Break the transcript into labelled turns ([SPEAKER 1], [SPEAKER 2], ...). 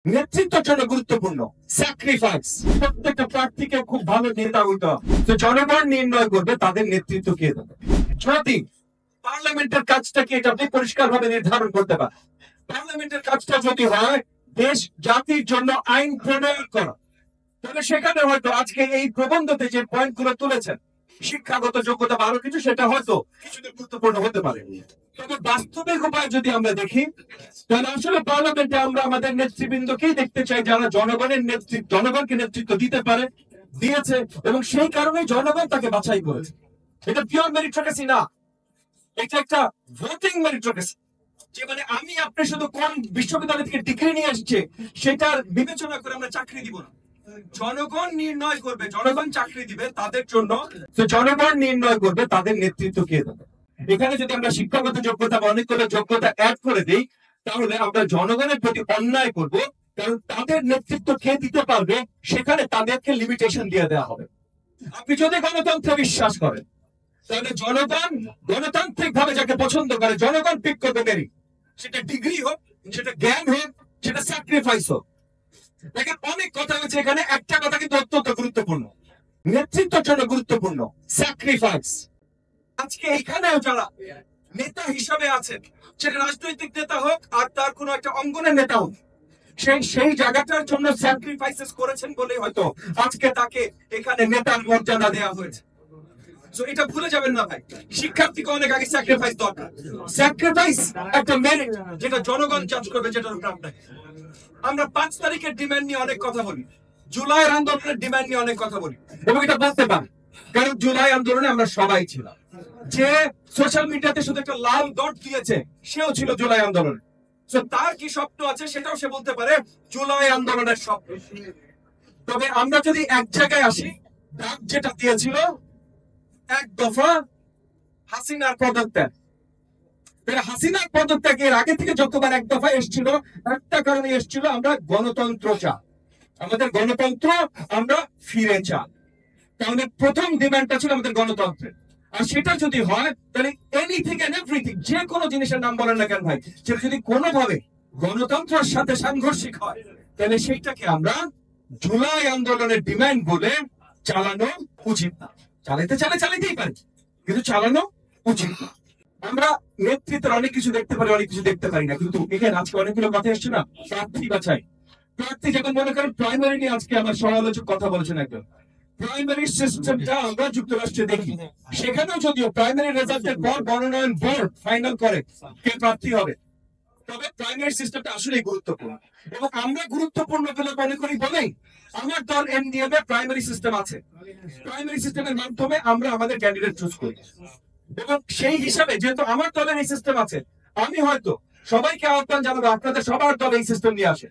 [SPEAKER 1] নেতৃত্বের জন্য গুরুত্বপূর্ণ স্যাক্রিফাইস। প্রত্যেকটা প্রার্থীকে খুব ভালো নেতা হইতে হবে। তো জনগণ নির্ণয় করবে তাদের নেতৃত্ব কে দেবে। যদি পার্লামেন্টের কাজটাকে এটা আপনি পরিষ্কার ভাবে নির্ধারণ করতে পারেন, পার্লামেন্টের কাজটা যদি হয় দেশ জাতির জন্য আইন প্রণয়ন করা, তাহলে সেখানে হয়তো আজকে এই প্রবন্ধতে যে পয়েন্ট গুলো তুলেছেন শিক্ষাগত যোগ্যতা বা আরো কিছু, সেটা হয়তো কিছুটা গুরুত্বপূর্ণ হতে পারে। তবে বাস্তবিক উপায় যদি আমরা দেখি, তাহলে আসলে পার্লামেন্টে আমরা আমাদের নেতৃবৃন্দকেই দেখতে চাই যারা জনগণকে নেতৃত্ব দিতে পারে, দিয়েছে, এবং সেই কারণে জনগণ তাকে বাছাই করেছে। এটা পিওর মেরিটোক্রেসি না, এটা একটা ভোটিং মেরিটোক্রেসি। যে মানে আমি আপনি শুধু কোন বিশ্ববিদ্যালয় থেকে ডিগ্রি নিয়ে আসছে সেটার বিবেচনা করে আমরা চাকরি দিব না। জনগণ নির্ণয় করবে, জনগণ চাকরি দিবে তাদের জন্য। জনগণ নির্ণয় করবে তাদের নেতৃত্ব কে দেবে। এখানে যদি আমরা শিক্ষাগত যোগ্যতা বা অনেকগুলো যোগ্যতা অ্যাড করে দিই, তাহলে আমরা জনগণের প্রতি অন্যায় করব। কারণ তাদের নেতৃত্ব কে দিতে পারবে সেখানে তাদেরকে লিমিটেশন দিয়ে দেওয়া হবে। আপনি যদি গণতন্ত্রে বিশ্বাস করেন, তাহলে জনগণ গণতান্ত্রিক ভাবে যাকে পছন্দ করে জনগণ পিক করবে মেরিট, সেটা ডিগ্রি হোক, সেটা জ্ঞান হোক, সেটা স্যাক্রিফাইস হোক। দেখেন অনেক কথা হচ্ছে, এখানে একটা কথা কিন্তু অত্যন্ত গুরুত্বপূর্ণ, নেতৃত্বের জন্য গুরুত্বপূর্ণ স্যাক্রিফাইস। আজকে এখানেও যারা নেতা হিসাবে আছেন, সেটা রাজনৈতিক নেতা হোক আর তার কোনো একটা অঙ্গনের নেতা হোক, সেই জায়গাটার জন্য স্যাক্রিফাইসেস করেছেন বলে হয়তো আজকে তাকে এখানে নেতার মর্যাদা দেওয়া হয়েছে। এটা ভুলে যাবেন না ভাই, শিক্ষার্থীকে অনেক আগে স্যাক্রিফাইস দরকার। স্যাক্রিফাইস একটা মেরিট যেটা জনগণ জাজ করবে, যেটার উপর আপনাকে। আমরা 5 তারিখের ডিমান্ড নিয়ে অনেক কথা বলি, জুলাইয়ের আন্দোলনের ডিমান্ড নিয়ে অনেক কথা বলি, এবং এটা বলতে পারি কারণ জুলাই আন্দোলনে আমরা সবাই ছিলাম। যে সোশ্যাল মিডিয়াতে শুধু একটা লাল ডট দিয়েছে সেও ছিল জুলাই আন্দোলনে। তার কি স্বপ্ন আছে সেটাও সে বলতে পারে জুলাই আন্দোলনের স্বপ্ন। তবে আমরা যদি এক জায়গায় আসি, ডাক যেটা দিয়েছিল এক দফা হাসিনার পদত্যাগ। হাসিনার পদত্যাগের আগে থেকে যতবার এক দফা এসেছিল, একটা কারণে এসেছিল আমরা গণতন্ত্র চাই, আমাদের গণতন্ত্র আমরা ফিরে চাই। তাহলে প্রথম ডিমান্ডটা ছিল আমাদের গণতন্ত্রের। আর সেটা যদি হয় তাহলে এনিথিং এন্ড এভরিথিং, যে কোনো জিনিসের নাম বলেন না কেন ভাই, সেটা যদি কোনোভাবে গণতন্ত্রের সাথে সাংঘর্ষিক হয়, তাহলে সেইটাকে আমরা জুলাই আন্দোলনের ডিমান্ড বলে চালানো উচিত না। চালাতেই পারি, কিন্তু চালানো উচিত না। আমরা নেতৃত্বের অনেক কিছু দেখতে পারি, অনেক কিছু দেখতে পারি না। কিন্তু এখানে আজকে অনেকগুলো কথা এসছে না, প্রার্থী বাছাই। প্রার্থী যখন মনে করেন প্রাইমারি নিয়ে আজকে আমার সমালোচক কথা বলেছেন, একদম প্রাইমারি সিস্টেমটা আমরা যুক্তরাষ্ট্রে দেখি, সেখানেও যদিও প্রাইমারি রেজাল্টের পর মনোনয়ন বোর্ড ফাইনাল করে কে প্রার্থী হবে। তবে প্রাইমারি সিস্টেমটা আসলেই গুরুত্বপূর্ণ, এবং আমরা গুরুত্বপূর্ণ বলে মনে করি বলেই আমার দল এমডিএম এ প্রাইমারি সিস্টেম আছে। প্রাইমারি সিস্টেমের মাধ্যমে আমরা আমাদের ক্যান্ডিডেট চুজ করি, এবং সেই হিসাবে যেহেতু আমার দলের এই সিস্টেম আছে, আমি হয়তো সবাইকে আহ্বান জানাবো আপনাদের সবার দল এই সিস্টেম নিয়ে আসে।